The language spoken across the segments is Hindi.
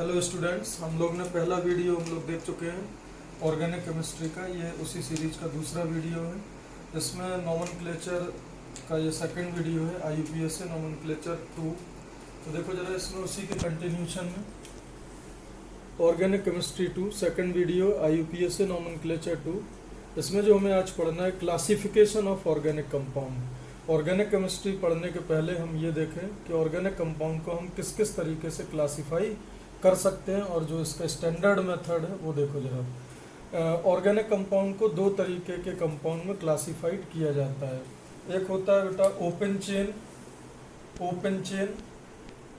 हेलो स्टूडेंट्स, हम लोग ने पहला वीडियो हम लोग देख चुके हैं ऑर्गेनिक केमिस्ट्री का। ये उसी सीरीज का दूसरा वीडियो है। इसमें नोमेनक्लेचर का ये सेकंड वीडियो है, IUPAC से नोमेनक्लेचर 2। तो देखो जरा, इसमें उसी के कंटिन्यूशन में organic chemistry 2 second video IUPAC से नोमेनक्लेचर 2। इसमें जो हमें आज पढ़ना है classification of organic compound. Organic chemistry पढ़ने के पहले हम ये देखें कि ऑर्गेनिक कंपाउंड को हम किस किस तरीके से क्लासीफाई कर सकते हैं, और जो इसका स्टैंडर्ड मेथड है वो देखो जरा। ऑर्गेनिक कंपाउंड को दो तरीके के कंपाउंड में क्लासिफाइड किया जाता है। एक होता है बेटा ओपन चेन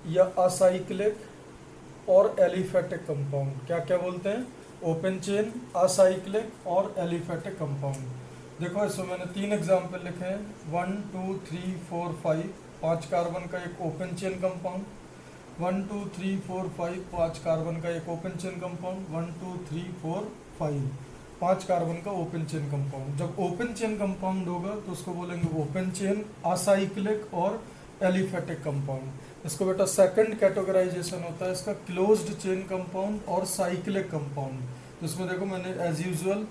या असाइक्लिक और एलिफेटिक कंपाउंड। क्या क्या बोलते हैं? ओपन चेन, असाइक्लिक और एलिफेटिक कंपाउंड। देखो इसमें मैंने 3 एग्जाम्पल लिखे हैं, 1 2 3 4 5। 5 कार्बन का एक ओपन चेन कंपाउंड, 1 2 3 4 5। 5 कार्बन का एक ओपन चेन कंपाउंड, 1 2 3 4 5। 5 कार्बन का ओपन चेन कंपाउंड। जब ओपन चेन कंपाउंड होगा तो उसको बोलेंगे ओपन चेन, असाइक्लिक और एलिफेटिक कंपाउंड। इसको बेटा सेकंड कैटेगराइजेशन होता है इसका क्लोज्ड चेन कंपाउंड और साइक्लिक कंपाउंड। तो इसमें देखो मैंने as usual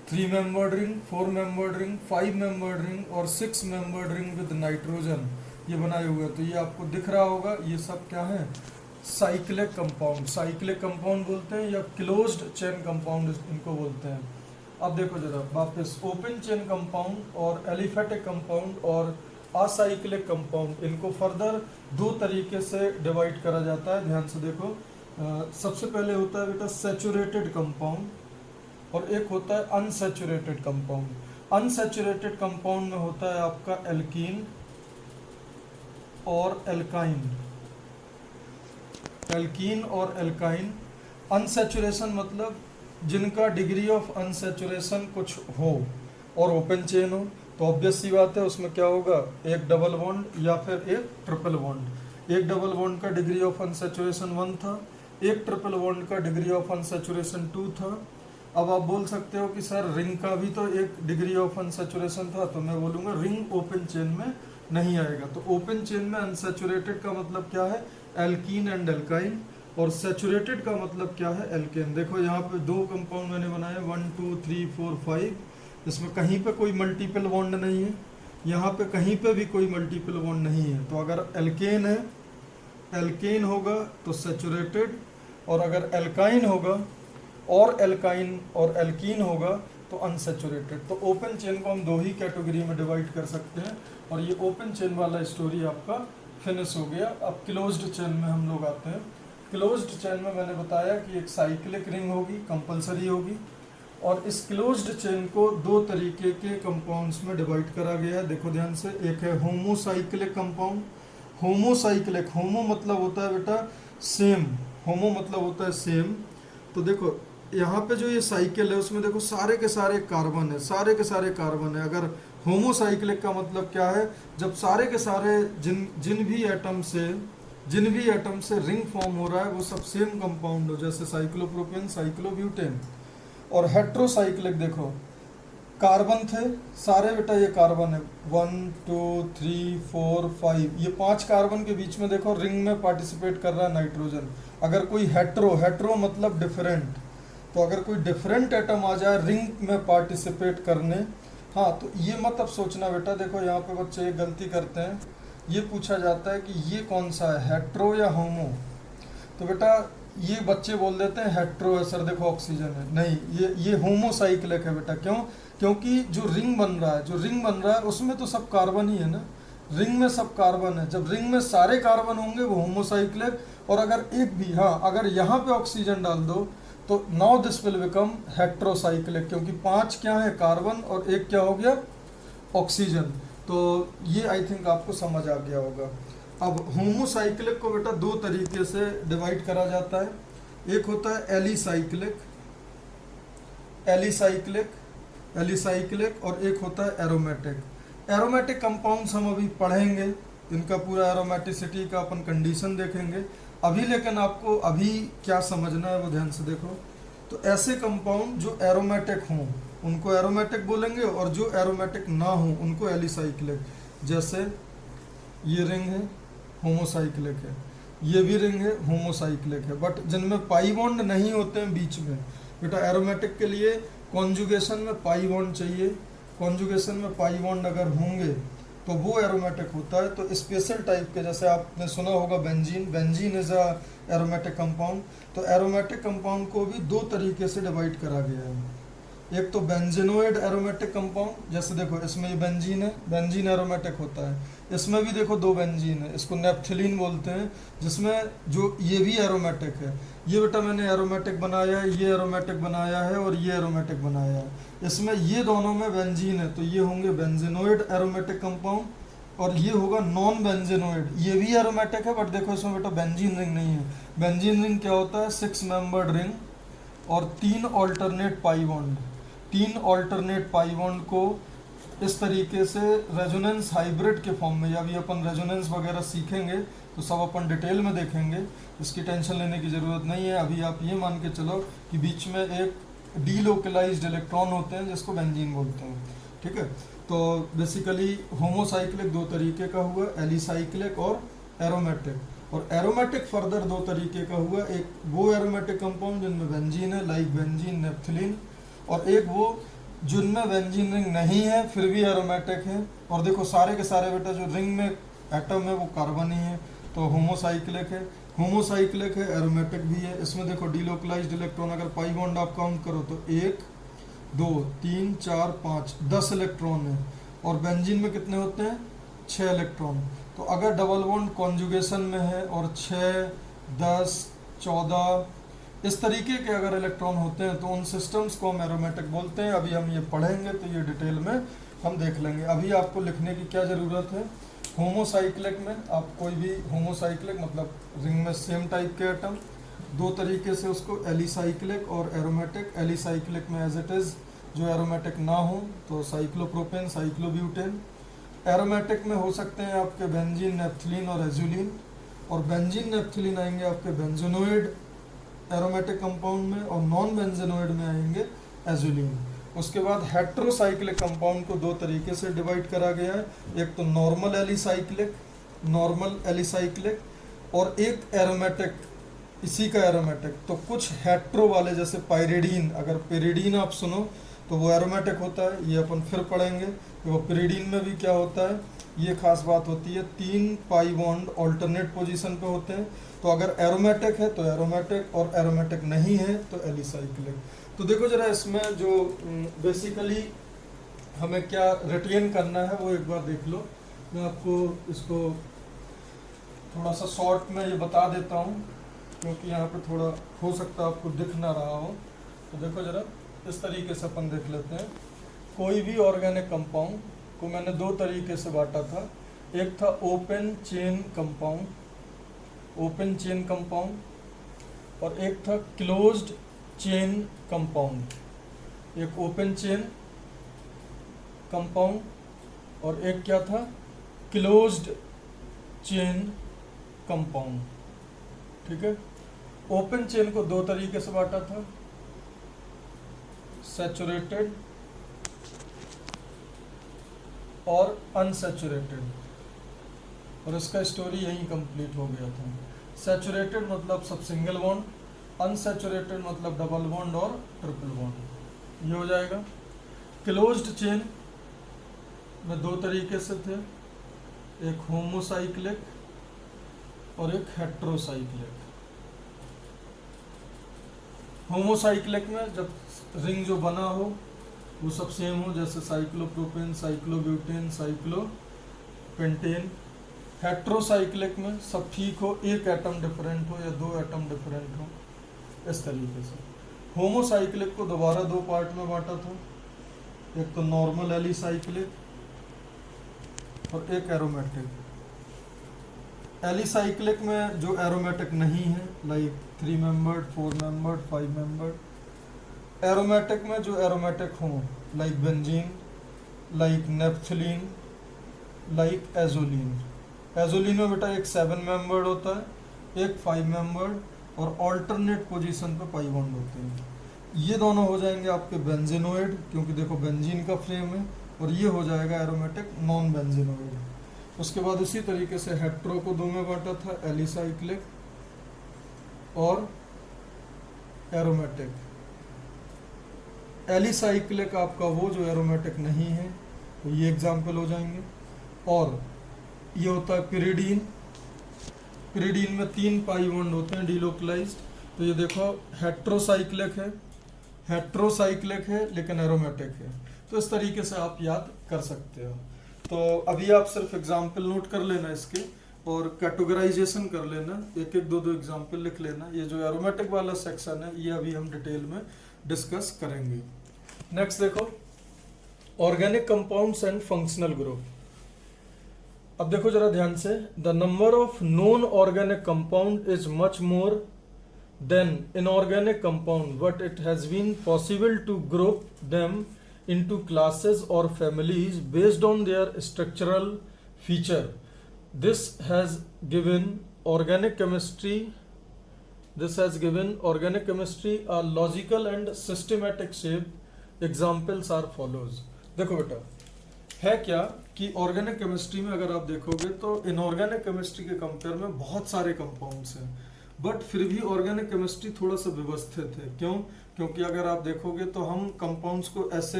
3 membered ring, 4 membered ring, 5 membered ring और 6 मेंबर्ड रिंग विद नाइट्रोजन ये बनाए हुए हैं। तो ये आपको दिख रहा होगा, ये सब क्या है? Cyclic compound. साइक्लिक कंपाउंड बोलते हैं या क्लोज्ड चेन कंपाउंड इनको बोलते हैं। अब देखो जरा वापस, ओपन चेन कंपाउंड और एलिफेटिक कंपाउंड और असाइक्लिक कंपाउंड, इनको फर्दर 2 तरीके से डिवाइड करा जाता है। ध्यान से देखो, सबसे पहले होता है बेटा सैचुरेटेड कंपाउंड और एक होता है अनसैचुरेटेड कंपाउंड। अनसैचुरेटेड कंपाउंड में होता है आपका एल्कीन और एल्काइन। एल्कीन और एल्काइन। अनसैचुरेशन मतलब जिनका डिग्री ऑफ अनसैचुरेशन कुछ हो और ओपन चेन हो, तो ऑब्वियस सी बात है उसमें क्या होगा? एक डबल बॉन्ड या फिर एक ट्रिपल बॉन्ड। एक डबल बॉन्ड का डिग्री ऑफ अनसैचुरेशन 1 था, एक ट्रिपल बॉन्ड का डिग्री ऑफ अनसैचुरेशन 2 था। अब आप बोल सकते हो कि सर रिंग का भी तो एक डिग्री ऑफ अनसैचुरेशन था, तो मैं बोलूँगा रिंग ओपन चेन में नहीं आएगा। तो ओपन चेन में अनसैचुरेटेड का मतलब क्या है? Alkene and alkyne. और सैचुरेटेड का मतलब क्या है? एल्केन। देखो यहाँ पे 2 कंपाउंड मैंने बनाए, 1 2 3 4 5। इसमें कहीं पे कोई मल्टीपल बॉन्ड नहीं है, यहाँ पे कहीं पे भी कोई मल्टीपल बॉन्ड नहीं है। तो अगर एल्केन है, एल्केन होगा तो सैचुरेटेड, और अगर एल्काइन होगा और एल्काइन और एल्कीन होगा तो अनसैचुरेटेड। तो ओपन चेन को हम 2 ही कैटेगरी में डिवाइड कर सकते हैं, और ये ओपन चेन वाला स्टोरी आपका फिनिश हो गया। अब क्लोज्ड चेन में हम लोग आते हैं। क्लोज्ड चेन में मैंने बताया कि एक साइक्लिक रिंग होगी, कंपलसरी होगी, और इस क्लोज्ड चेन को 2 तरीके के कंपाउंड्स में डिवाइड करा गया है। देखो ध्यान से, एक है होमोसाइक्लिक कंपाउंड। होमोसाइक्लिक, होमो मतलब होता है बेटा सेम, होमो मतलब होता है सेम। तो देखो यहाँ पे जो ये साइकिल है उसमें देखो सारे के सारे कार्बन है, सारे के सारे कार्बन है। अगर होमोसाइक्लिक का मतलब क्या है? जब सारे के सारे जिन भी एटम से रिंग फॉर्म हो रहा है वो सब सेम कंपाउंड हो, जैसे साइक्लोप्रोपेन, साइक्लोब्यूटेन। और हेट्रोसाइक्लिक देखो, कार्बन थे सारे बेटा, ये कार्बन है 1 2 3 4 5। ये 5 कार्बन के बीच में देखो रिंग में पार्टिसिपेट कर रहा है नाइट्रोजन। अगर कोई हेट्रो मतलब डिफरेंट, तो अगर कोई डिफरेंट एटम आ जाए रिंग में पार्टिसिपेट करने, हाँ, तो ये मत अब सोचना बेटा। देखो यहाँ पे बच्चे एक गलती करते हैं, ये पूछा जाता है कि ये कौन सा है, हेट्रो या होमो। तो बेटा ये बच्चे बोल देते हैं हेट्रो है सर, देखो ऑक्सीजन है। नहीं, ये होमोसाइक्लिक है बेटा। क्यों? क्योंकि जो रिंग बन रहा है उसमें तो सब कार्बन ही है ना, रिंग में सब कार्बन है। जब रिंग में सारे कार्बन होंगे वो होमोसाइक्लिक, और अगर एक भी, हाँ, अगर यहाँ पे ऑक्सीजन डाल दो तो now this will become heterocyclic, क्योंकि 5 क्या है? कार्बन, और एक क्या हो गया? ऑक्सीजन। तो ये आई थिंक आपको समझ आ गया होगा। अब होमोसाइक्लिक को बेटा 2 तरीके से डिवाइड करा जाता है। एक होता है एलिसाइक्लिक और एक होता है एरोमेटिक। एरोमेटिक कंपाउंड्स हम अभी पढ़ेंगे, इनका पूरा एरोमेटिसिटी का अपन कंडीशन देखेंगे अभी। लेकिन आपको अभी क्या समझना है वो ध्यान से देखो। तो ऐसे कंपाउंड जो एरोमेटिक हों उनको एरोमेटिक बोलेंगे, और जो एरोमेटिक ना हो उनको एलिसाइक्लिक। जैसे ये रिंग है, होमोसाइक्लिक है। ये भी रिंग है, होमोसाइक्लिक है। बट जिनमें पाई बॉन्ड नहीं होते हैं बीच में, बेटा एरोमेटिक के लिए कॉन्जुगेशन में पाई बॉन्ड चाहिए। कॉन्जुगेशन में पाई बॉन्ड अगर होंगे तो वो एरोमेटिक होता है। तो स्पेशल टाइप के, जैसे आपने सुना होगा benzene, benzene is a aromatic compound. तो एरोमेटिक कंपाउंड को भी दो तरीके से डिवाइड करा गया है। एक तो बेंजीनोइड एरोमेटिक कंपाउंड, जैसे देखो इसमें ये बेंजीन है, बेंजीन एरोमेटिक होता है। इसमें भी देखो दो बेंजीन है, इसको नेप्थलीन बोलते हैं, जिसमें जो ये भी एरोमेटिक है। ये बेटा मैंने एरोमेटिक बनाया है, ये एरोमेटिक बनाया है और ये एरोमेटिक बनाया है। इसमें ये दोनों में बेंजीन है, तो ये होंगे बेंजीनोइड एरोमेटिक कंपाउंड। और ये होगा नॉन बेंजीनोइड, ये भी एरोमेटिक है, बट देखो इसमें बेटा बेंजीन रिंग नहीं है। बेंजीन रिंग क्या होता है? 6 मेंबर्ड रिंग और 3 alternate pi bond. 3 alternate pi bond को इस तरीके से रेजोनेंस हाइब्रिड के फॉर्म में, या अभी अपन रेजोनेंस वगैरह सीखेंगे तो सब अपन डिटेल में देखेंगे, इसकी टेंशन लेने की ज़रूरत नहीं है। अभी आप ये मान के चलो कि बीच में एक डीलोकलाइज्ड इलेक्ट्रॉन होते हैं जिसको बेंजीन बोलते हैं, ठीक है। तो बेसिकली होमोसाइक्लिक दो तरीके का हुआ, एलिसाइक्लिक और एरोमेटिक। और एरोमेटिक फर्दर दो तरीके का हुआ, एक वो एरोमेटिक कंपाउंड जिनमें बेंजीन है लाइक बेंजीन नेप्थलीन, और एक वो जिनमें बेंजीन रिंग नहीं है फिर भी एरोमेटिक है। और देखो सारे के सारे बेटा जो रिंग में एटम है वो कार्बन ही है, तो होमोसाइक्लिक है। होमोसाइक्लिक है, एरोमेटिक भी है। इसमें देखो डीलोकलाइज्ड इलेक्ट्रॉन अगर पाई बॉन्ड आप काउंट करो तो 1 2 3 4 5 10 इलेक्ट्रॉन है। और बेंजीन में कितने होते हैं? 6 इलेक्ट्रॉन। तो अगर डबल बॉन्ड कॉन्जुगेशन में है और 6 10 14 इस तरीके के अगर इलेक्ट्रॉन होते हैं तो उन सिस्टम्स को हम एरोमेटिक बोलते हैं। अभी हम ये पढ़ेंगे तो ये डिटेल में हम देख लेंगे। अभी आपको लिखने की क्या ज़रूरत है? होमोसाइक्लिक में आप कोई भी होमोसाइक्लिक मतलब रिंग में सेम टाइप के एटम, दो तरीके से उसको एलिसाइक्लिक और एरोमेटिक। एलिसाइक्लिक में एज इट इज़ जो एरोमेटिक ना हो तो साइक्लोप्रोपेन, साइक्लोब्यूटेन। एरोमेटिक में हो सकते हैं आपके बेंजीन, नेप्थलीन और एजुलिन। और बेंजीन नेप्थलीन आएंगे आपके बेंजीनोइड एरोमेटिक कंपाउंड में, और नॉन बेंजीनोइड में आएंगे एजुलिन। उसके बाद हेट्रोसाइक्लिक कंपाउंड को दो तरीके से डिवाइड करा गया है, एक तो नॉर्मल एलिसाइक्लिक, नॉर्मल एलिसाइक्लिक, और एक एरोमेटिक, इसी का एरोमेटिक। तो कुछ हेट्रो वाले जैसे पायरिडीन, अगर पेरिडीन आप सुनो तो वो एरोमेटिक होता है, ये अपन फिर पढ़ेंगे। तो वो पेरिडीन में भी क्या होता है, ये खास बात होती है, 3 पाई बॉन्ड ऑल्टरनेट पोजीशन पे होते हैं। तो अगर एरोमेटिक है तो एरोमेटिक, और एरोमेटिक नहीं है तो एलिसाइक्लिक। तो देखो जरा इसमें जो बेसिकली हमें क्या रिटेन करना है वो एक बार देख लो। मैं आपको इसको थोड़ा सा शॉर्ट में ये बता देता हूँ, क्योंकि यहाँ पे थोड़ा हो सकता है आपको दिख ना रहा हो। तो देखो जरा इस तरीके से अपन देख लेते हैं। कोई भी ऑर्गेनिक कंपाउंड को मैंने दो तरीके से बांटा था, एक था open chain compound, open chain compound, और एक था क्लोज्ड चेन कंपाउंड। एक ओपन चेन कंपाउंड और एक क्या था, क्लोज्ड चेन कंपाउंड, ठीक है। ओपन चेन को दो तरीके से बांटा था, सैचुरेटेड और अनसैचुरेटेड, और इसका स्टोरी यहीं कंप्लीट हो गया था। सैचुरेटेड मतलब सब सिंगल बॉन्ड, अनसैचुरेटेड मतलब डबल बॉन्ड और ट्रिपल बॉन्ड, ये हो जाएगा। क्लोज्ड चेन में दो तरीके से थे, एक होमोसाइक्लिक और एक हेट्रोसाइक्लिक। होमोसाइक्लिक में जब रिंग जो बना हो वो सब सेम हो, जैसे साइक्लोप्रोपेन, साइक्लोब्यूटेन, साइक्लोपेंटेन। हेट्रोसाइक्लिक में सब ठीक हो, एक एटम डिफरेंट हो या दो एटम डिफरेंट हो, इस तरीके से। होमोसाइक्लिक को दोबारा दो पार्ट में बांटा था, एक तो नॉर्मल एलिसाइक्लिक और एक एरोमेटिक। एलिसाइक्लिक में जो एरोमेटिक नहीं है like 3 membered, 4 membered, 5 membered. Aromatic में जो एरोमेटिक हों like benzene, like naphthalene, like azoline. Azoline में बेटा एक 7 मेंबर्ड होता है, एक 5 मेंबर्ड, और ऑल्टरनेट पोजीशन पे पाई बॉन्ड होते हैं। ये दोनों हो जाएंगे आपके बेंजीनोइड, क्योंकि देखो बेंजीन का फ्रेम है, और ये हो जाएगा एरोमेटिक नॉन बेंजीनोइड। उसके बाद उसी तरीके से हेट्रो को दो में बांटा था, एलिसाइक्लिक और एरोमेटिक। एलिसाइक्लिक आपका वो जो एरोमेटिक नहीं है, तो ये एग्जाम्पल हो जाएंगे। और ये होता है पिरिडीन। पिरिडीन में 3 पाई बॉन्ड होते हैं डिलोकलाइज्ड। तो ये देखो हेट्रोसाइक्लिक है, हेट्रोसाइक्लिक है लेकिन एरोमेटिक है। तो इस तरीके से आप याद कर सकते हो। तो अभी आप सिर्फ एग्जाम्पल नोट कर लेना इसके और कैटेगराइजेशन कर लेना, एक एक दो दो एग्जाम्पल लिख लेना। ये जो एरोमेटिक वाला सेक्शन है ये अभी हम डिटेल में डिस्कस करेंगे। नेक्स्ट देखो organic compounds and functional group. अब देखो जरा ध्यान से, the number of non organic compound is much more than inorganic compound, but it has been possible to group them into classes or families based on their structural feature. This has given organic chemistry a logical and systematic shape. Examples are follows. देखो बेटा है क्या कि ऑर्गेनिक केमिस्ट्री में अगर आप देखोगे तो इनऑर्गेनिक केमिस्ट्री के कंपेयर में बहुत सारे कंपाउंड्स हैं, बट फिर भी ऑर्गेनिक केमिस्ट्री थोड़ा सा व्यवस्थित है। क्यों? क्योंकि अगर आप देखोगे तो हम कंपाउंड्स को ऐसे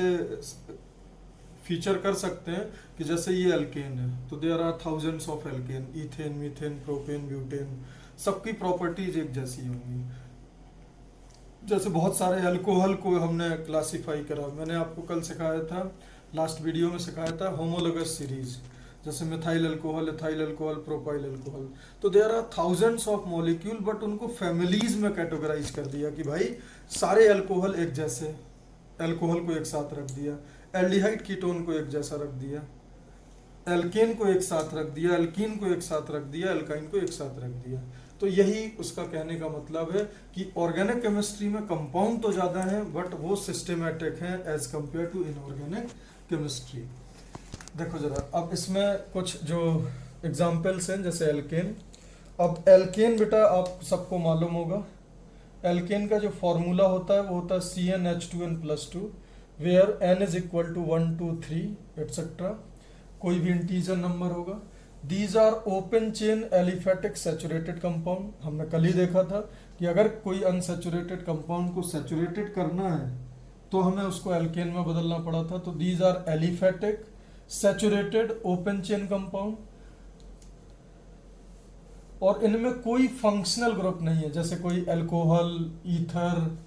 फीचर कर सकते हैं कि जैसे ये एल्केन है तो there are thousands of alkane, ethane, methane, propane, butane, सबकी प्रॉपर्टीज एक जैसी होंगी। जैसे बहुत सारे अल्कोहल को हमने क्लासिफाई करा, मैंने आपको कल सिखाया था, लास्ट वीडियो में सिखाया था होमोलोगस सीरीज, जैसे methyl alcohol, ethyl alcohol, propyl alcohol. तो there are thousands of molecule, but उनको फैमिलीज में कैटेगराइज कर दिया कि भाई सारे अल्कोहल एक जैसे, अल्कोहल को एक साथ रख दिया, एल्डिहाइड कीटोन को एक जैसा रख दिया, एल्केन को एक साथ रख दिया, एल्कीन को एक साथ रख दिया, एल्काइन को एक साथ रख दिया। तो यही उसका कहने का मतलब है कि ऑर्गेनिक केमिस्ट्री में कंपाउंड तो ज़्यादा है बट वो सिस्टमेटिक हैं as compare to inorganic chemistry. देखो जरा अब इसमें कुछ जो एग्जाम्पल्स हैं, जैसे एल्केन। अब एल्केन बेटा आप सबको मालूम होगा, एल्केन का जो फॉर्मूला होता है वो होता है CnH2n+2, where n is equal to 1 2 3 etcetera, कोई भी इंटीजर नंबर होगा। These are open chain aliphatic saturated compound. हमने कल ही देखा था कि अगर कोई अनसैचुरेटेड कंपाउंड को सैचुरेटेड करना है तो हमें उसको एल्केन में बदलना पड़ा था। तो these are aliphatic saturated open chain compound, और इनमें कोई फंक्शनल ग्रुप नहीं है, जैसे कोई अल्कोहल, ईथर,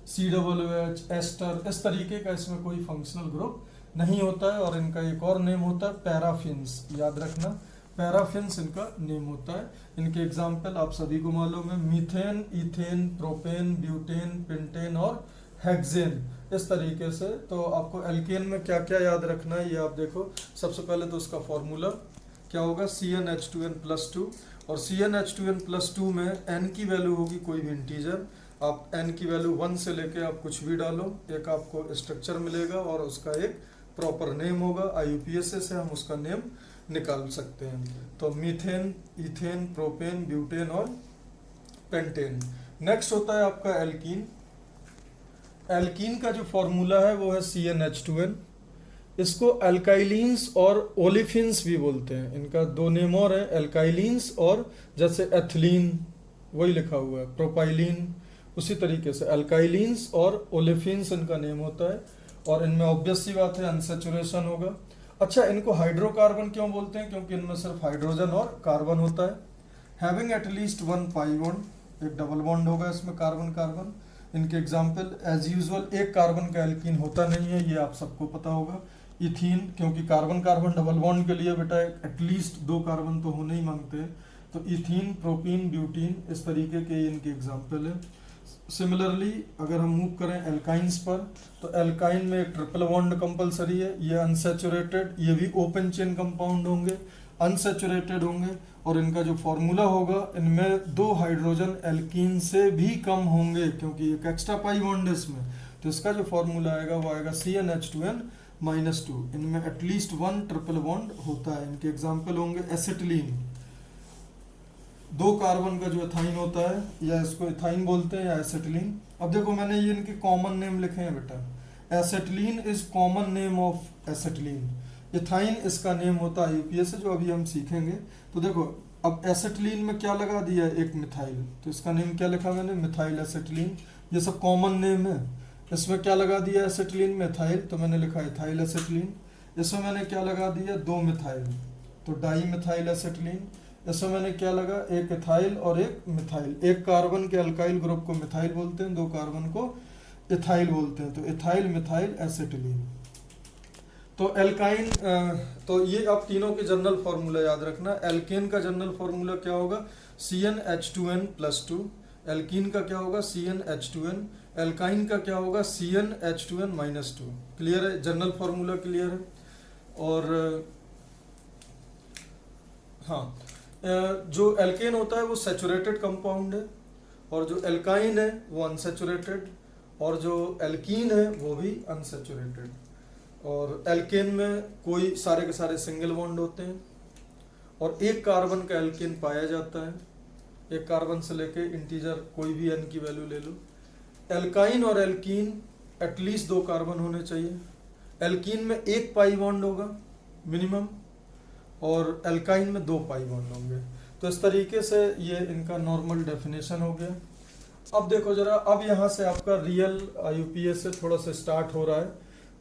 COOH, एस्टर, इस तरीके का इसमें कोई फंक्शनल ग्रुप नहीं होता है। और इनका एक और नेम होता है पैराफिन्स, याद रखना पैराफिन्स इनका नेम होता है। इनके एग्जाम्पल आप सभी को मालूम है, methane, ethane, propane, butane, pentane और हेक्सेन, इस तरीके से। तो आपको एल्केन में क्या क्या याद रखना है ये आप देखो। सबसे पहले तो उसका फॉर्मूला क्या होगा, CnH2n+2, और CnH2n+2 में n की वैल्यू होगी कोई भी इंटीजर। आप n की वैल्यू 1 से लेके आप कुछ भी डालो, एक आपको स्ट्रक्चर मिलेगा और उसका एक प्रॉपर नेम होगा। IUPAC से हम उसका नेम निकाल सकते हैं। तो मीथेन, इथेन, प्रोपेन, ब्यूटेन और पेंटेन। नेक्स्ट होता है आपका एल्कीन। एल्कीन का जो फॉर्मूला है वो है CnH2n। इसको अल्काइलिन्स और ओलिफिन्स भी बोलते हैं। इनका दो नेम और है, अल्काइलिन्स और जैसे एथिलीन वही लिखा हुआ है, प्रोपाइलिन, उसी तरीके से अल्काइलिन्स और ओलिफिन्स इनका नेम होता है। और इनमें ऑब्वियस सी बात है अनसैचुरेशन होगा। अच्छा, इनको हाइड्रोकार्बन क्यों बोलते हैं? क्योंकि इनमें सिर्फ हाइड्रोजन और कार्बन होता है। हैविंग एटलीस्ट 1 पाई बॉन्ड, एक डबल बॉन्ड होगा इसमें कार्बन कार्बन। इनके एग्जाम्पल एज यूजुअल एक कार्बन का एल्कीन होता नहीं है, ये आप सबको पता होगा। इथीन, क्योंकि कार्बन कार्बन डबल बॉन्ड के लिए बेटा एटलीस्ट 2 कार्बन तो होने ही मांगते हैं। तो इथीन, प्रोपीन, ब्यूटीन, इस तरीके के इनके एग्जाम्पल है। सिमिलरली अगर हम मूव करें एल्काइंस पर, तो एल्काइन में एक ट्रिपल बॉन्ड कंपलसरी है। ये अनसैचुरेटेड, ये भी ओपन चेन कंपाउंड होंगे, अनसैचुरेटेड होंगे, और इनका जो फॉर्मूला होगा इनमें 2 हाइड्रोजन एल्कीन से भी कम होंगे, क्योंकि एक एक्स्ट्रा पाई बॉन्ड है इसमें। तो इसका जो फॉर्मूला आएगा वो आएगा CnH2n-2। इनमें एटलीस्ट 1 ट्रिपल बॉन्ड होता है। इनके एग्जाम्पल होंगे एसिटिलीन, 2 कार्बन का जो एथाइन होता है, या इसको एथाइन बोलते हैं या एसिटिलीन। अब देखो मैंने ये इनके कॉमन नेम लिखे हैं बेटा। Acetylene is common name of acetylene. Ethyne इसका नेम होता है IUPAC से, जो अभी हम सीखेंगे। तो देखो अब एसिटिलीन में क्या लगा दिया है, एक मिथाइल, तो इसका नेम क्या लिखा मैंने, मिथाइल एसिटिलीन। ये सब कॉमन नेम है। इसमें क्या लगा दिया एसिटिलीन में, इथाइल, तो मैंने लिखा इथाइल एसिटिलीन। इसमें मैंने क्या लगा दिया, दो मिथाइल, तो डाई मिथाइल एसिटिलीन। इसमें मैंने क्या लगा, एक इथाइल और एक मिथाइल। एक कार्बन के अल्काइल ग्रुप को मिथाइल बोलते हैं, दो कार्बन को इथाइल बोलते हैं, तो इथाइल मिथाइल एसिटिलीन। तो एल्काइन, तो ये आप तीनों के जनरल फार्मूला याद रखना। एल्केन का जनरल फार्मूला क्या होगा, CnH2n+2। एल्कीन का क्या होगा, CnH2n। एल्काइन का क्या होगा, CnH2n-2। क्लियर है, जनरल फार्मूला क्लियर है। और हाँ, जो एल्केन होता है वो सैचुरेटेड कंपाउंड है, और जो एल्काइन है वो अनसैचुरेटेड, और जो एल्कीन है वो भी अनसैचुरेटेड। और एल्केन में कोई सारे के सारे सिंगल बॉन्ड होते हैं, और एक कार्बन का एल्केन पाया जाता है। एक कार्बन से लेके इंटीजर कोई भी n की वैल्यू ले लो। एल्काइन और एल्कीन एटलीस्ट दो कार्बन होने चाहिए। एल्कीन में एक पाई बॉन्ड होगा मिनिमम, और एल्काइन में दो पाई बॉन्ड होंगे। तो इस तरीके से ये इनका नॉर्मल डेफिनेशन हो गया। अब देखो जरा, अब यहाँ से आपका रियल यूपीएस से थोड़ा सा स्टार्ट हो रहा है।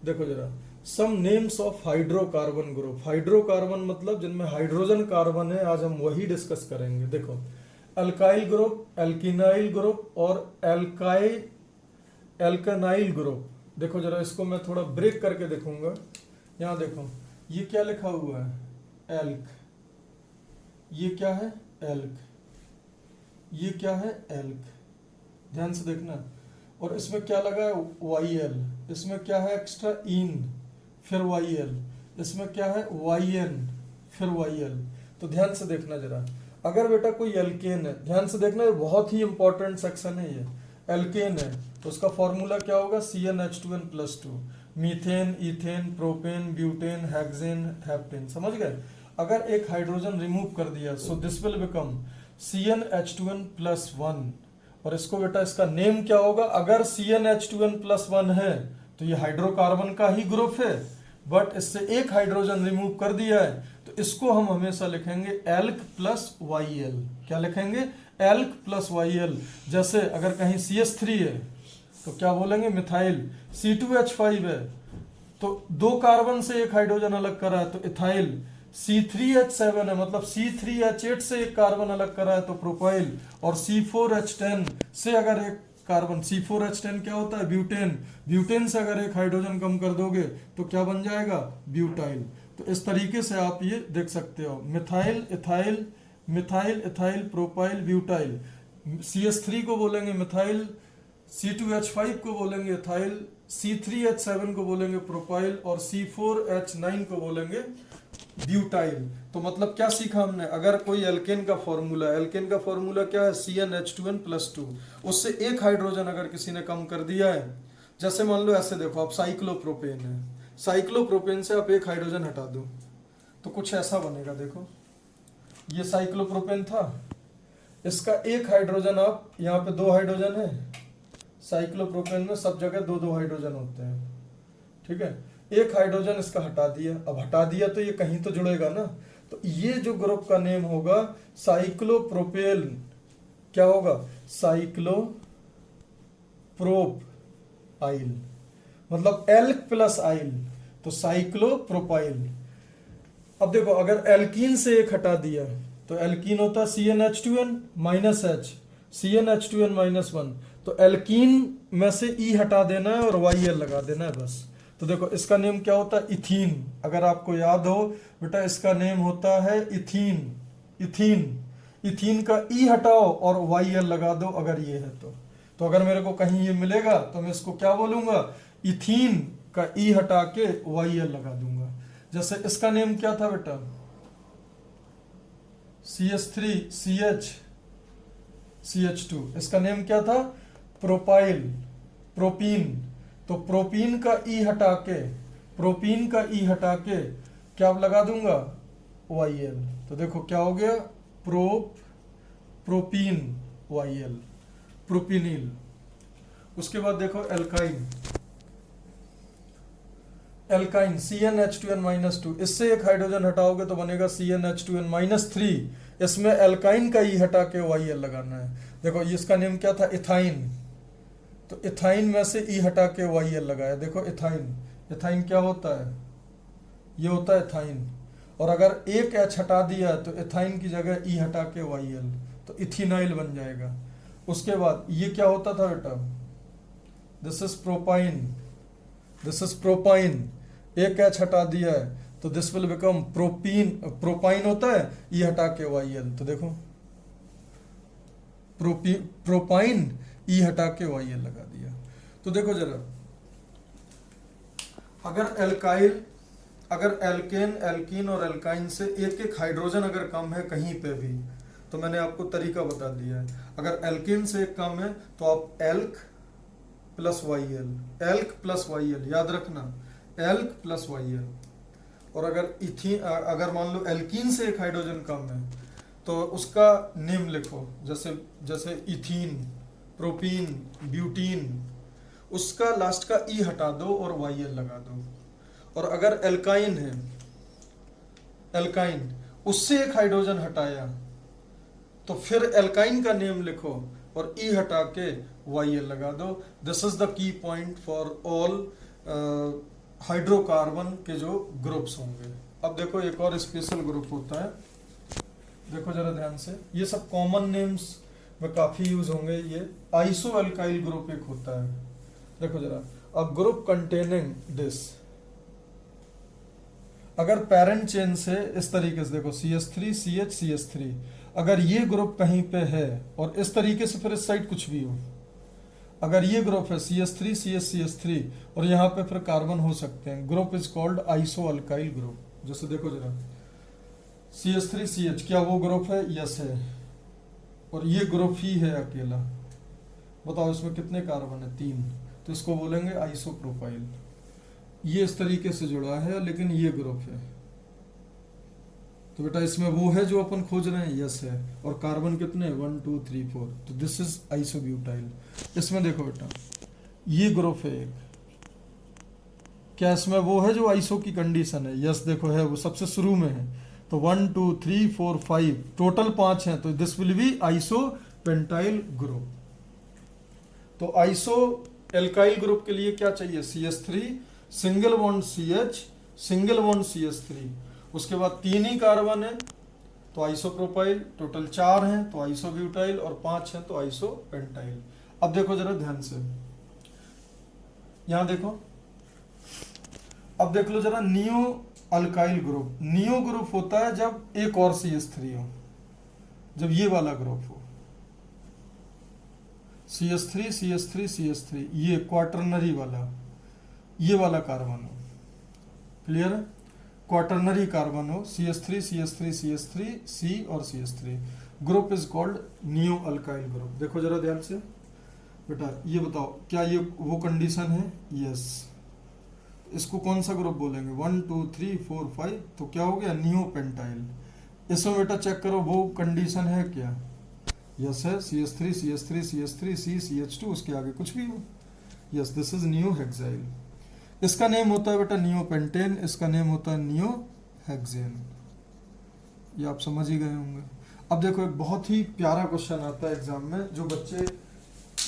देखो जरा, some names of hydrocarbon group. Hydrocarbon मतलब जिनमें हाइड्रोजन कार्बन है, आज हम वही डिस्कस करेंगे। देखो, अल्काइल ग्रुप, एल्किनाइल ग्रुप और एल्कनाइल ग्रुप। देखो जरा, इसको मैं थोड़ा ब्रेक करके देखूंगा। यहाँ देखो, ये क्या लिखा हुआ है, एल्क। ये क्या है, एल्क। ये क्या है, एल्क। ध्यान से देखना। और इसमें क्या लगा है, YL। इसमें क्या है एक्स्ट्रा, इन, फिर YL। इसमें क्या है, YN, फिर YL। तो ध्यान से देखना जरा, अगर बेटा कोई एल्केन है, ध्यान से देखना, ये बहुत ही इंपॉर्टेंट सेक्शन है। ये एल्केन है तो उसका फॉर्मूला क्या होगा, CnH2n+2। Methane, ethane, propane, butane, hexane, heptane. समझ गए। अगर एक हाइड्रोजन रिमूव कर दिया, so this will become CnH2n+1। और इसको बेटा, इसका नेम क्या होगा, अगर CnH2n+1 है तो ये हाइड्रोकार्बन का ही ग्रुप है, बट इससे एक हाइड्रोजन रिमूव कर दिया है तो इसको हम हमेशा लिखेंगे एल्क प्लस YL। क्या लिखेंगे, एल्क प्लस YL। जैसे अगर कहीं CH3 है तो क्या बोलेंगे, मिथाइल। C2H5 है तो दो कार्बन से एक हाइड्रोजन अलग करा है तो इथाइल। C3H7 है मतलब C3H8 से एक कार्बन अलग करा है तो प्रोपाइल। और C4H10 से अगर एक कार्बन, C4H10 क्या होता है, ब्यूटेन। ब्यूटेन से अगर एक हाइड्रोजन कम कर दोगे तो क्या बन जाएगा, ब्यूटाइल। तो इस तरीके से आप ये देख सकते हो, methyl, ethyl, methyl, ethyl, propyl, butyl. CH3 को बोलेंगे मिथाइल, C2H5 को बोलेंगे इथाइल, C3H7 को बोलेंगे प्रोपाइल, और C4H9 को बोलेंगे ब्यूटाइल। तो मतलब क्या सीखा हमने, अगर कोई एल्केन का फॉर्मूला क्या है, CnH2n+2। उससे एक हाइड्रोजन अगर किसी ने कम कर दिया है, जैसे मान लो ऐसे देखो, आप साइक्लोप्रोपेन है, साइक्लोप्रोपेन से आप एक हाइड्रोजन हटा दो तो कुछ ऐसा बनेगा। देखो, ये साइक्लोप्रोपेन था, इसका एक हाइड्रोजन, आप यहाँ पे दो हाइड्रोजन है। साइक्लोप्रोपेन में सब जगह दो दो हाइड्रोजन होते हैं, ठीक है। एक हाइड्रोजन इसका हटा दिया, अब हटा दिया तो ये कहीं तो जुड़ेगा ना, तो ये जो ग्रुप का नेम होगा साइक्लोप्रोपेन। क्या होगा, साइक्लोप्रोपाइल। मतलब एल्क प्लस आइल, तो साइक्लोप्रोपाइल। अब देखो, अगर एल्कीन से एक हटा दिया तो एल्कीन होता है CnH2n-H, CnH2n-1। तो एल्कीन में से E हटा देना है और YL लगा देना है बस। तो देखो, इसका नेम क्या होता है, इथीन। अगर आपको याद हो बेटा, इसका नेम होता है इथीन। इथीन का E हटाओ और YL लगा दो अगर ये है तो अगर मेरे को कहीं ये मिलेगा तो मैं इसको क्या बोलूंगा, इथीन का E हटा के YL लगा दूंगा। जैसे इसका नेम क्या था बेटा, CH3CH2। इसका नेम क्या था, प्रोपाइल, प्रोपीन। तो प्रोपीन का E हटा के क्या लगा दूंगा, YL। तो देखो क्या हो गया, प्रोपीन YL, प्रोपिनिल। उसके बाद देखो एल्काइन। एल्काइन CnH2n-2, इससे एक हाइड्रोजन हटाओगे तो बनेगा CnH2n-3, इसमें एल्काइन का ई हटा के YL लगाना है। देखो इसका नेम क्या था, इथाइन, तो इथाइन में से ई हटा के YL लगाया। देखो इथाइन, इथाइन क्या होता है, ये होता है इथाइन, और अगर एक H हटा दिया तो इथाइन की जगह ई हटा के YL, तो इथिनाइल बन जाएगा। उसके बाद ये क्या होता था बेटा, this is propyne, this is propyne, एक H हटा दिया है तो this will become propene, propyne होता है, ई हटा के YL, तो देखो प्रोपाइन, ई हटा के YL लगा दिया। तो देखो जरा, अगर एल्काइल, अगर एल्केन, एल्कीन और एल्काइन से एक एक हाइड्रोजन अगर कम है कहीं पे भी, तो मैंने आपको तरीका बता दिया है। अगर एल्केन से एक कम है तो आप elk plus YL, elk plus YL, याद रखना, एल्क प्लस YL। और अगर अगर मान लो एल्कीन से एक हाइड्रोजन कम है तो उसका नेम लिखो, जैसे जैसे इथीन, प्रोपीन, ब्यूटीन, उसका लास्ट का ई हटा दो और YL लगा दो। और अगर एल्काइन है, एल्काइन, उससे एक हाइड्रोजन हटाया तो फिर एल्काइन का नेम लिखो और ई हटा के YL लगा दो। This is the key point for all hydrocarbon के जो ग्रुप्स होंगे। अब देखो एक और स्पेशल ग्रुप होता है, देखो जरा ध्यान से, ये सब कॉमन नेम्स में काफी यूज होंगे। ये आइसो अल्काइल ग्रुप एक होता है, देखो जरा, अ ग्रुप कंटेनिंग दिस, अगर पेरेंट चेन से इस तरीके से देखो CH3 CH CH3, अगर ये ग्रुप कहीं पे है और इस तरीके से फिर इस साइड कुछ भी हो, अगर ये ग्रुप है CH3 CH CH3 और यहाँ पे फिर कार्बन हो सकते हैं, group is called iso alkyl group. जैसे देखो जरा CH3 CH, क्या वो ग्रुप है, यस है, और ये ग्रुप ही है अकेला, बताओ इसमें कितने कार्बन है, 3, तो इसको बोलेंगे आइसोप्रोपाइल। ये इस तरीके से जुड़ा है लेकिन ये ग्रुप है, तो बेटा इसमें वो है जो अपन खोज रहे हैं, यस है, और कार्बन कितने, 1 2 3 4, तो दिस इज आइसोब्यूटाइल। इसमें देखो बेटा ये ग्रुप है एक, क्या इसमें वो है जो आइसो की कंडीशन है, यस देखो है, वो सबसे शुरू में है, तो 1 2 3 4 5 टोटल 5 हैं, तो this will be iso pentyl group. तो आइसो एल्काइल ग्रुप के लिए क्या चाहिए, CH3 single bond CH, single bond CH3, उसके बाद 3 ही कार्बन है तो आइसोप्रोपाइल, टोटल 4 हैं तो आइसोब्यूटाइल, और 5 हैं तो आइसोपेंटाइल। अब देखो जरा ध्यान से, यहां देखो, अब देख लो जरा neo alkyl group. Neo group होता है जब एक और CH3 हो, जब ये वाला ग्रुप हो, CH3 CH3 CH3, ये क्वाटरनरी वाला, ये वाला कार्बन हो, क्लियर है, क्वाटरनरी कार्बन हो, CH3 CH3 CH3 C और CH3, group is called neo alkyl group. देखो जरा ध्यान से बेटा, ये बताओ क्या ये वो कंडीशन है, यस, इसको कौन सा ग्रुप बोलेंगे, 1 2 3 4 5, तो क्या हो गया, नियो पेंटाइल। इसमें बेटा चेक करो वो कंडीशन है क्या, यस है, CH3 CH3 CH3 C CH2, उसके आगे कुछ भी हो, yes, this is neo hexyl. इसका नेम होता है बेटा नियो पेंटेन, इसका नेम होता है नियो हेक्सेन, ये आप समझ ही गए होंगे। अब देखो एक बहुत ही प्यारा क्वेश्चन आता है एग्जाम में जो बच्चे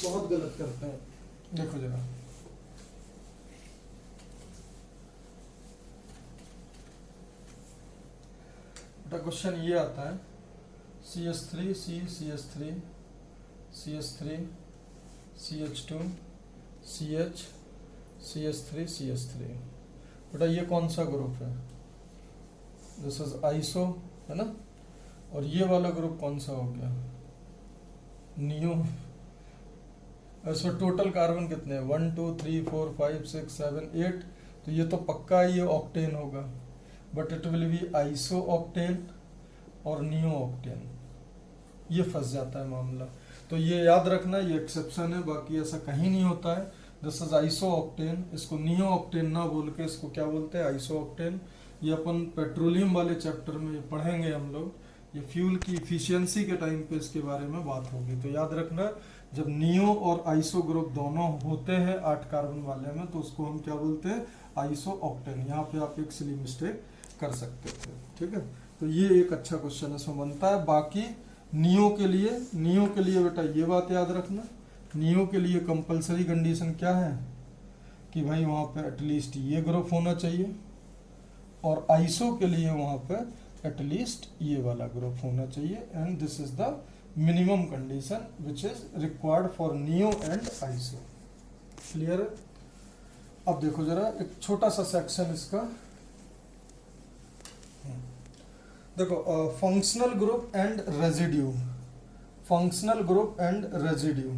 बहुत गलत करते हैं, देखो जरा, बेटा क्वेश्चन ये आता है, CH3 C CH3 CH3 CH2 CH CH3 CH3, बेटा ये कौन सा ग्रुप है, दिस इज आइसो, है ना, और ये वाला ग्रुप कौन सा हो गया, नियो। इसमें टोटल कार्बन कितने हैं, 1 2 3 4 5 6 7 8, तो ये तो पक्का ये ऑक्टेन होगा, but it will be iso octane और नियो ऑक्टेन, ये फंस जाता है मामला। तो ये याद रखना, ये एक्सेप्शन है, बाकी ऐसा कहीं नहीं होता है। दिस इज आइसो ऑक्टेन, इसको नियो ऑक्टेन ना बोल के इसको क्या बोलते हैं, आइसो ऑक्टेन। ये अपन पेट्रोलियम वाले चैप्टर में पढ़ेंगे हम लोग, ये फ्यूल की इफिशियंसी के टाइम पे इसके बारे में बात होगी। तो याद रखना, जब नियो और आइसो ग्रुप दोनों होते हैं 8 कार्बन वाले में तो उसको हम क्या बोलते हैं, आइसो ऑक्टेन। यहाँ पे आप एक सिली मिस्टेक कर सकते थे, ठीक है। तो ये एक अच्छा क्वेश्चन इसमें बनता है। बाकी नियो के लिए बेटा ये बात याद रखना, नियो के लिए कंपलसरी कंडीशन क्या है कि भाई वहाँ पे एटलीस्ट ये ग्रुप होना चाहिए, और आइसो के लिए वहाँ पे एटलीस्ट ये वाला ग्रुप होना चाहिए, and this is the minimum condition which is required for neo and iso. Clear है? अब देखो जरा एक छोटा सा सेक्शन इसका, देखो functional group and residue. Functional group and residue,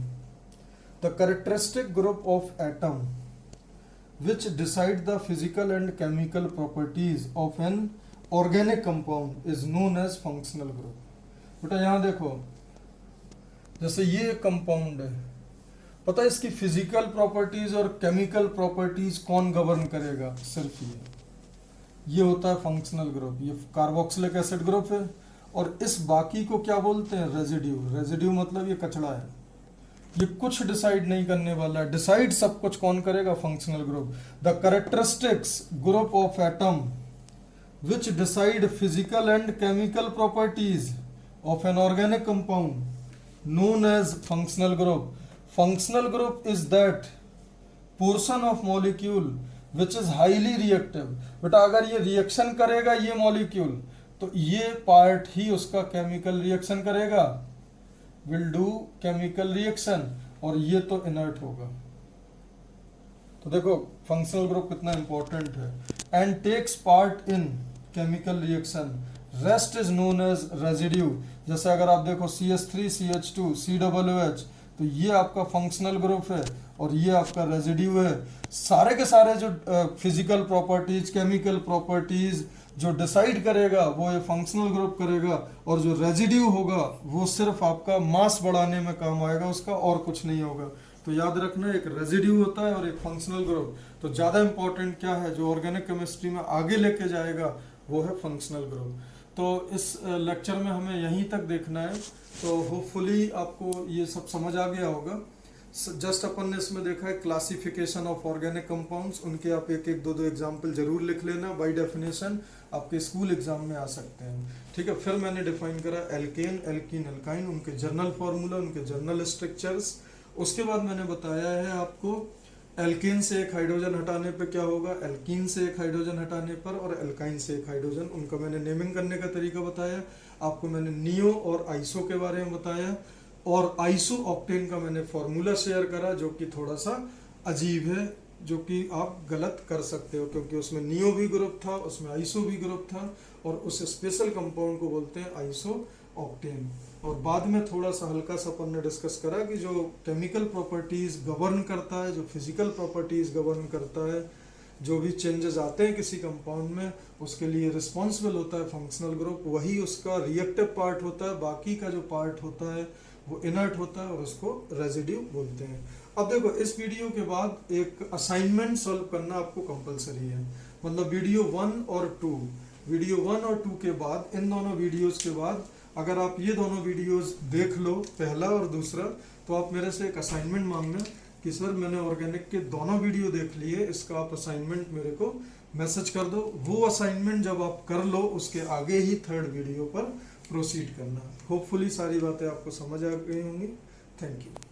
the characteristic group of atom which decide the physical and chemical properties of an organic compound is known as functional group। बेटा यहाँ देखो, जैसे ये कंपाउंड है, पता है इसकी फिजिकल प्रॉपर्टीज और केमिकल प्रॉपर्टीज कौन गवर्न करेगा? सिर्फ ये होता है फंक्शनल ग्रुप। ये कार्बोक्सिलिक एसिड ग्रुप है, और इस बाकी को क्या बोलते हैं? रेजिड्यू। रेजिड्यू मतलब ये कचड़ा है, ये कुछ डिसाइड नहीं करने वाला है। डिसाइड सब कुछ कौन करेगा? Functional group. The characteristics group of atom which decide physical and chemical properties of an organic compound known as functional group. Functional group is that portion of molecule which is highly reactive. बेटा अगर ये रिएक्शन करेगा ये मॉलिक्यूल, तो ये पार्ट ही उसका केमिकल रिएक्शन करेगा, विल डू केमिकल रिएक्शन, और ये तो इनर्ट होगा। तो देखो फंक्शनल ग्रुप कितना इंपॉर्टेंट है। And takes part in chemical reaction, rest is known as residue. जैसे अगर आप देखो CH3 CH2 COOH, तो ये आपका फंक्शनल ग्रुप है और ये आपका रेजिड्यू है। सारे के सारे जो फिजिकल प्रॉपर्टीज, केमिकल प्रॉपर्टीज जो डिसाइड करेगा वो ये फंक्शनल ग्रुप करेगा, और जो रेजिड्यू होगा वो सिर्फ आपका मास बढ़ाने में काम आएगा उसका, और कुछ नहीं होगा। तो याद रखना, एक रेजिड्यू होता है और एक फंक्शनल ग्रुप। तो ज़्यादा इंपॉर्टेंट क्या है जो ऑर्गेनिक केमिस्ट्री में आगे लेके जाएगा, वो है फंक्शनल ग्रुप। तो इस लेक्चर में हमें यहीं तक देखना है। तो होपफुली आपको ये सब समझ आ गया होगा। जस्ट अपन ने इसमें देखा है क्लासिफिकेशन ऑफ ऑर्गेनिक कंपाउंड्स, उनके आप एक एक दो एग्जाम्पल जरूर लिख लेना। बाय डेफिनेशन आपके स्कूल एग्जाम में आ सकते हैं, ठीक है। फिर मैंने डिफाइन करा एल्केन, एल्कीन, एल्काइन, उनके जर्नल फार्मूला, उनके जर्नल स्ट्रक्चर्स। उसके बाद मैंने बताया है आपको एल्केन से एक हाइड्रोजन हटाने पे क्या होगा, एल्कीन से एक हाइड्रोजन हटाने पर, और एल्काइन से एक हाइड्रोजन। उनका मैंने नेमिंग करने का तरीका बताया आपको। मैंने नियो और आइसो के बारे में बताया, और आइसो ऑक्टेन का मैंने फॉर्मूला शेयर करा जो कि थोड़ा सा अजीब है, जो कि आप गलत कर सकते हो, क्योंकि उसमें नियो भी ग्रुप था, उसमें आइसो भी ग्रुप था, और उस स्पेशल कंपाउंड को बोलते हैं आइसो ऑक्टेन। और बाद में थोड़ा सा हल्का सा अपन ने डिस्कस करा कि जो केमिकल प्रॉपर्टीज गवर्न करता है, जो फिजिकल प्रॉपर्टीज गवर्न करता है, जो भी चेंजेस आते हैं किसी कंपाउंड में, उसके लिए रिस्पॉन्सिबल होता है फंक्शनल ग्रुप। वही उसका रिएक्टिव पार्ट होता है, बाकी का जो पार्ट होता है वो इनर्ट होता है, और उसको रेजिड्यू बोलते हैं। अब देखो इस वीडियो के बाद एक असाइनमेंट सॉल्व करना आपको कंपलसरी है। मतलब वीडियो 1 और 2, वीडियो 1 और 2 के बाद, इन दोनों वीडियोस के बाद अगर आप ये दोनों वीडियोस देख लो, पहला और दूसरा, तो आप मेरे से एक असाइनमेंट मांगना कि सर मैंने ऑर्गेनिक के दोनों वीडियो देख लिए, इसका आप असाइनमेंट मेरे को मैसेज कर दो। वो असाइनमेंट जब आप कर लो, उसके आगे ही थर्ड वीडियो पर प्रोसीड करना। होपफुली सारी बातें आपको समझ आ गई होंगी। Thank you.